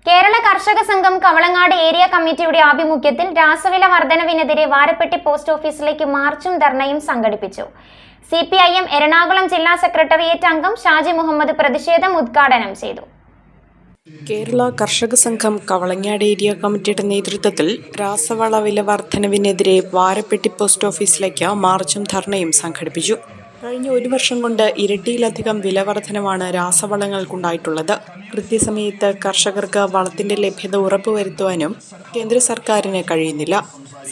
കേരള കർഷക സംഘം കവളങ്ങാട് ഏരിയ കമ്മിറ്റിയുടെ ആഭിമുഖ്യത്തിൽ രാസവില വർധനവിനെതിരെ വാരപ്പെട്ടി പോസ്റ്റ് ഓഫീസിലേക്ക് മാർച്ചും ധർണയും സംഘടിപ്പിച്ചു. CPIM എറണാകുളം ജില്ലാ സെക്രട്ടേറിയറ്റ് അംഗം ഷാജി മുഹമ്മദ് പ്രതിഷേധം ഉദ്ഘാടനം ചെയ്തു. കേരള കർഷക സംഘം കവളങ്ങാട് ഏരിയ കമ്മിറ്റിയുടെ നേതൃത്വത്തിൽ രാസവള വില വർധനവിനെതിരെ വാരപ്പെട്ടി പോസ്റ്റ് ഓഫീസിലേക്ക് മാർച്ചും ധർണയും സംഘടിപ്പിച്ചു. കഴിഞ്ഞ ഒരു വർഷം കൊണ്ട് ഇരട്ടിയിലധികം വില വർധനവാണ് രാസവളങ്ങൾക്കുണ്ടായിട്ടുള്ളത്. കൃത്യസമയത്ത് കർഷകർക്ക് വളത്തിന്റെ ലഭ്യത ഉറപ്പുവരുത്തുവാനും കേന്ദ്ര സർക്കാരിന് കഴിയുന്നില്ല.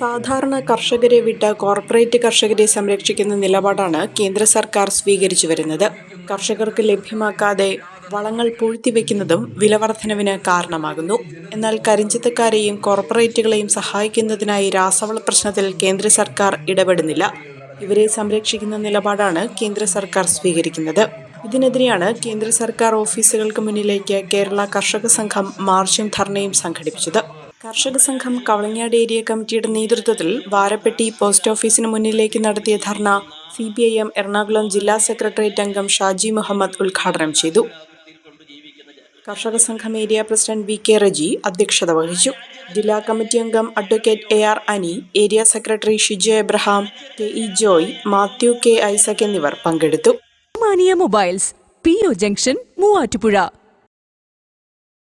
സാധാരണ കർഷകരെ വിട്ട് കോർപ്പറേറ്റ് കർഷകരെ സംരക്ഷിക്കുന്ന നിലപാടാണ് കേന്ദ്ര സർക്കാർ സ്വീകരിച്ചു വരുന്നത്. കർഷകർക്ക് ലഭ്യമാക്കാതെ വളങ്ങൾ പൂഴ്ത്തിവെക്കുന്നതും വിലവർധനവിന് കാരണമാകുന്നു. എന്നാൽ കരിഞ്ചന്തക്കാരെയും കോർപ്പറേറ്റുകളെയും സഹായിക്കുന്നതിനായി രാസവള പ്രശ്നത്തിൽ കേന്ദ്ര സർക്കാർ ഇടപെടുന്നില്ല. ഇവരെ സംരക്ഷിക്കുന്ന നിലപാടാണ് കേന്ദ്ര സർക്കാർ സ്വീകരിക്കുന്നത്. ഇതിനെതിരെയാണ് കേന്ദ്ര സർക്കാർ ഓഫീസുകൾക്ക് മുന്നിലേക്ക് കേരള കർഷക സംഘം മാർച്ചും ധർണയും സംഘടിപ്പിച്ചത്. കർഷക സംഘം കവളങ്ങാട് ഏരിയ കമ്മിറ്റിയുടെ നേതൃത്വത്തിൽ വാരപ്പെട്ടി പോസ്റ്റ് ഓഫീസിന് മുന്നിലേക്ക് നടത്തിയ ധർണ CPIM എറണാകുളം ജില്ലാ സെക്രട്ടേറിയറ്റ് അംഗം ഷാജി മുഹമ്മദ് ഉദ്ഘാടനം ചെയ്തു. കർഷക സംഘം ഏരിയ പ്രസിഡന്റ് VK റജി അധ്യക്ഷത വഹിച്ചു. ജില്ലാ കമ്മിറ്റി അംഗം advocate AR Ani, area secretary Shiju Abraham, KE Joy, Mathew K Isaac എന്നിവർ പങ്കെടുത്തു. Mobiles PO junction Muvattupuzha.